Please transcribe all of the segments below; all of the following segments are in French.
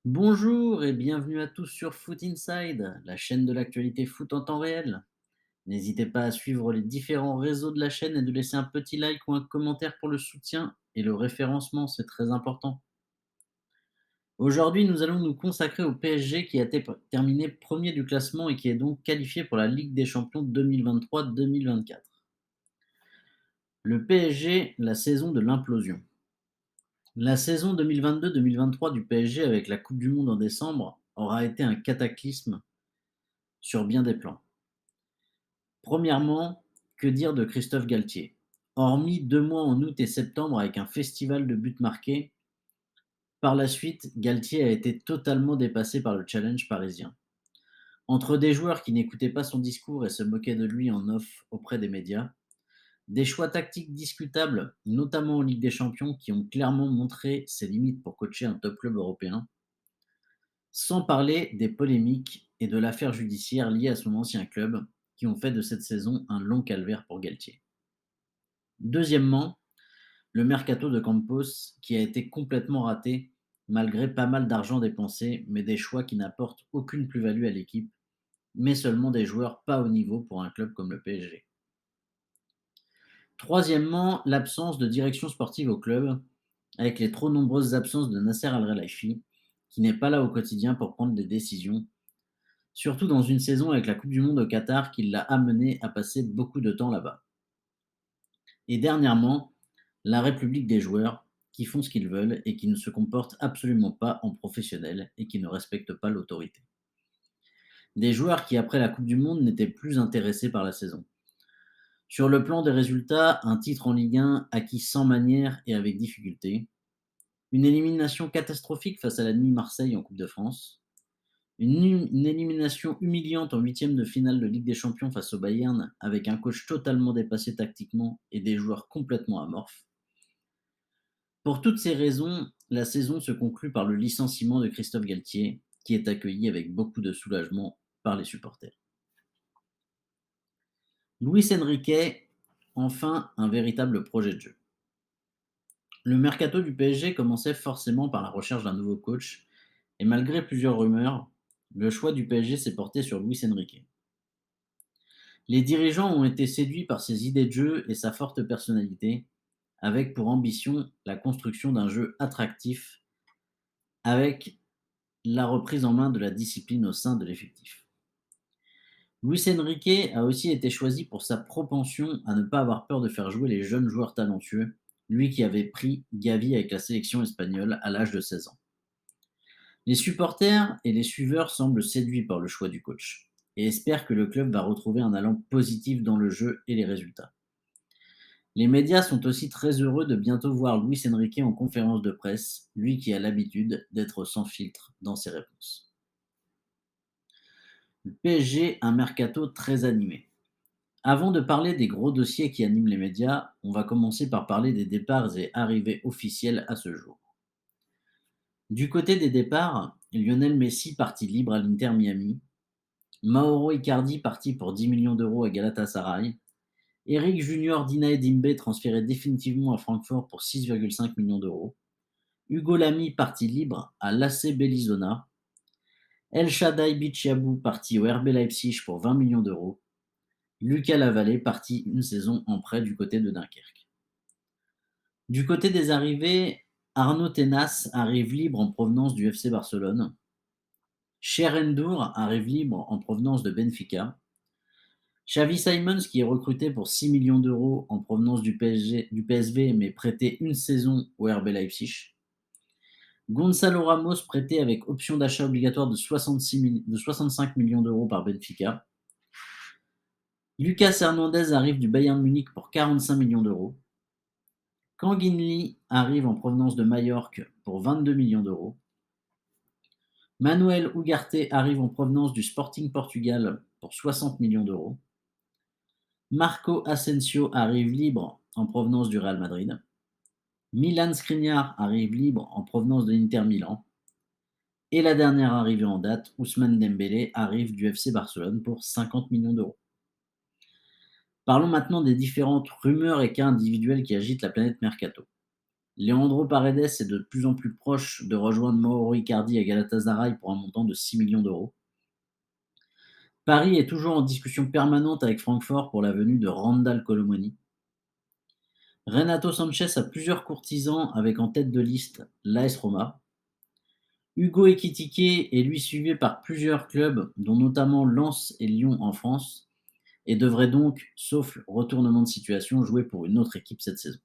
Bonjour et bienvenue à tous sur Foot Inside, la chaîne de l'actualité foot en temps réel. N'hésitez pas à suivre les différents réseaux de la chaîne et de laisser un petit like ou un commentaire pour le soutien et le référencement, c'est très important. Aujourd'hui, nous allons nous consacrer au PSG qui a terminé premier du classement et qui est donc qualifié pour la Ligue des Champions 2023-2024. Le PSG, la saison de l'implosion. La saison 2022-2023 du PSG avec la Coupe du Monde en décembre aura été un cataclysme sur bien des plans. Premièrement, que dire de Christophe Galtier? Hormis 2 mois en août et septembre avec un festival de buts marqués, par la suite, Galtier a été totalement dépassé par le challenge parisien. Entre des joueurs qui n'écoutaient pas son discours et se moquaient de lui en off auprès des médias, des choix tactiques discutables, notamment en Ligue des Champions, qui ont clairement montré ses limites pour coacher un top club européen, sans parler des polémiques et de l'affaire judiciaire liée à son ancien club, qui ont fait de cette saison un long calvaire pour Galtier. Deuxièmement, le mercato de Campos qui a été complètement raté malgré pas mal d'argent dépensé, mais des choix qui n'apportent aucune plus-value à l'équipe, mais seulement des joueurs pas au niveau pour un club comme le PSG. Troisièmement, l'absence de direction sportive au club, avec les trop nombreuses absences de Nasser Al-Khelaifi, qui n'est pas là au quotidien pour prendre des décisions, surtout dans une saison avec la Coupe du Monde au Qatar qui l'a amené à passer beaucoup de temps là-bas. Et dernièrement, la république des joueurs qui font ce qu'ils veulent et qui ne se comportent absolument pas en professionnels et qui ne respectent pas l'autorité. Des joueurs qui, après la Coupe du Monde, n'étaient plus intéressés par la saison. Sur le plan des résultats, un titre en Ligue 1 acquis sans manière et avec difficulté, une élimination catastrophique face à la nuit Marseille en Coupe de France, une élimination humiliante en huitième de finale de Ligue des Champions face au Bayern avec un coach totalement dépassé tactiquement et des joueurs complètement amorphes. Pour toutes ces raisons, la saison se conclut par le licenciement de Christophe Galtier, qui est accueilli avec beaucoup de soulagement par les supporters. Luis Enrique, enfin un véritable projet de jeu. Le mercato du PSG commençait forcément par la recherche d'un nouveau coach, et malgré plusieurs rumeurs, le choix du PSG s'est porté sur Luis Enrique. Les dirigeants ont été séduits par ses idées de jeu et sa forte personnalité, avec pour ambition la construction d'un jeu attractif, avec la reprise en main de la discipline au sein de l'effectif. Luis Enrique a aussi été choisi pour sa propension à ne pas avoir peur de faire jouer les jeunes joueurs talentueux, lui qui avait pris Gavi avec la sélection espagnole à l'âge de 16 ans. Les supporters et les suiveurs semblent séduits par le choix du coach et espèrent que le club va retrouver un allant positif dans le jeu et les résultats. Les médias sont aussi très heureux de bientôt voir Luis Enrique en conférence de presse, lui qui a l'habitude d'être sans filtre dans ses réponses. Le PSG, un mercato très animé. Avant de parler des gros dossiers qui animent les médias, on va commencer par parler des départs et arrivées officielles à ce jour. Du côté des départs, Lionel Messi parti libre à l'Inter Miami, Mauro Icardi parti pour 10 millions d'euros à Galatasaray, Eric Junior Dinaé Dimbe transféré définitivement à Francfort pour 6,5 millions d'euros, Hugo Lamy parti libre à l'AC Bellinzona, El Shaddai Bichiabou parti au RB Leipzig pour 20 millions d'euros, Lucas Lavallée parti une saison en prêt du côté de Dunkerque. Du côté des arrivées, Arnaud Tenas arrive libre en provenance du FC Barcelone, Cher N'Dour arrive libre en provenance de Benfica, Xavi Simons qui est recruté pour 6 millions d'euros en provenance du PSV mais prêté une saison au RB Leipzig, Gonzalo Ramos prêté avec option d'achat obligatoire de 65 millions d'euros par Benfica, Lucas Hernandez arrive du Bayern Munich pour 45 millions d'euros, Kangin Lee arrive en provenance de Majorque pour 22 millions d'euros, Manuel Ugarte arrive en provenance du Sporting Portugal pour 60 millions d'euros, Marco Asensio arrive libre en provenance du Real Madrid, Milan Skriniar arrive libre en provenance de l'Inter Milan, et la dernière arrivée en date, Ousmane Dembélé, arrive du FC Barcelone pour 50 millions d'euros. Parlons maintenant des différentes rumeurs et cas individuels qui agitent la planète Mercato. Leandro Paredes est de plus en plus proche de rejoindre Mauro Icardi à Galatasaray pour un montant de 6 millions d'euros. Paris est toujours en discussion permanente avec Francfort pour la venue de Randal Colomoni. Renato Sanchez a plusieurs courtisans avec en tête de liste l'AS Roma. Hugo Ekitike est lui suivi par plusieurs clubs, dont notamment Lens et Lyon en France, et devrait donc, sauf retournement de situation, jouer pour une autre équipe cette saison.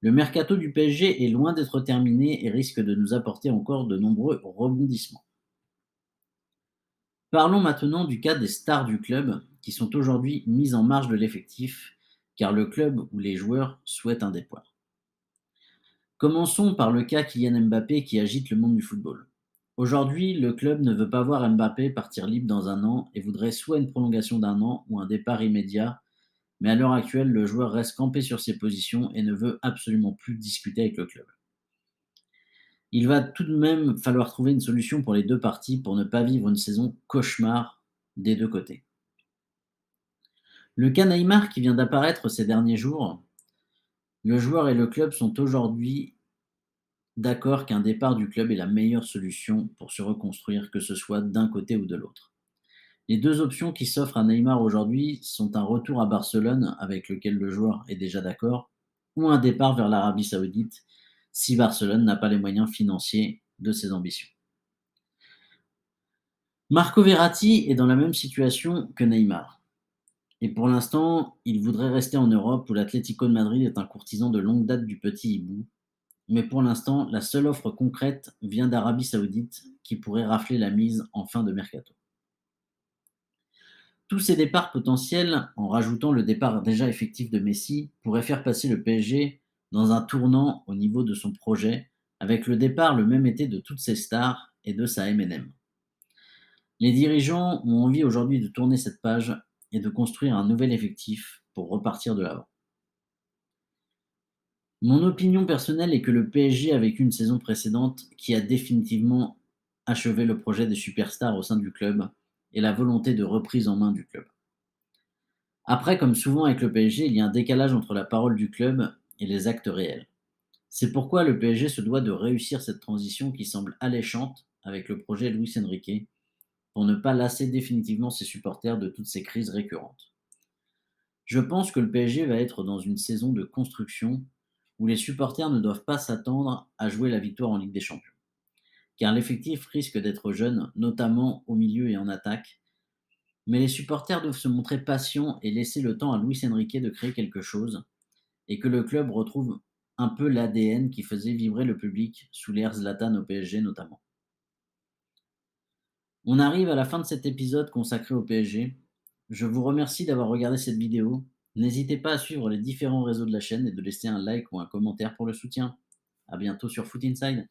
Le mercato du PSG est loin d'être terminé et risque de nous apporter encore de nombreux rebondissements. Parlons maintenant du cas des stars du club, qui sont aujourd'hui mises en marge de l'effectif, car le club ou les joueurs souhaitent un départ. Commençons par le cas Kylian Mbappé qui agite le monde du football. Aujourd'hui, le club ne veut pas voir Mbappé partir libre dans un an et voudrait soit une prolongation d'un an ou un départ immédiat, mais à l'heure actuelle, le joueur reste campé sur ses positions et ne veut absolument plus discuter avec le club. Il va tout de même falloir trouver une solution pour les deux parties pour ne pas vivre une saison cauchemar des deux côtés. Le cas Neymar qui vient d'apparaître ces derniers jours, le joueur et le club sont aujourd'hui d'accord qu'un départ du club est la meilleure solution pour se reconstruire, que ce soit d'un côté ou de l'autre. Les deux options qui s'offrent à Neymar aujourd'hui sont un retour à Barcelone, avec lequel le joueur est déjà d'accord, ou un départ vers l'Arabie Saoudite, si Barcelone n'a pas les moyens financiers de ses ambitions. Marco Verratti est dans la même situation que Neymar. Et pour l'instant, il voudrait rester en Europe où l'Atlético de Madrid est un courtisan de longue date du petit hibou. Mais pour l'instant, la seule offre concrète vient d'Arabie Saoudite qui pourrait rafler la mise en fin de mercato. Tous ces départs potentiels, en rajoutant le départ déjà effectif de Messi, pourraient faire passer le PSG dans un tournant au niveau de son projet, avec le départ le même été de toutes ses stars et de sa M&M. Les dirigeants ont envie aujourd'hui de tourner cette page et de construire un nouvel effectif pour repartir de l'avant. Mon opinion personnelle est que le PSG a vécu une saison précédente qui a définitivement achevé le projet des superstars au sein du club et la volonté de reprise en main du club. Après, comme souvent avec le PSG, il y a un décalage entre la parole du club et les actes réels. C'est pourquoi le PSG se doit de réussir cette transition qui semble alléchante avec le projet Luis Enrique pour ne pas lasser définitivement ses supporters de toutes ces crises récurrentes. Je pense que le PSG va être dans une saison de construction où les supporters ne doivent pas s'attendre à jouer la victoire en Ligue des Champions, car l'effectif risque d'être jeune, notamment au milieu et en attaque, mais les supporters doivent se montrer patients et laisser le temps à Luis Enrique de créer quelque chose, et que le club retrouve un peu l'ADN qui faisait vibrer le public sous l'ère Zlatan au PSG notamment. On arrive à la fin de cet épisode consacré au PSG. Je vous remercie d'avoir regardé cette vidéo. N'hésitez pas à suivre les différents réseaux de la chaîne et de laisser un like ou un commentaire pour le soutien. À bientôt sur Foot Inside.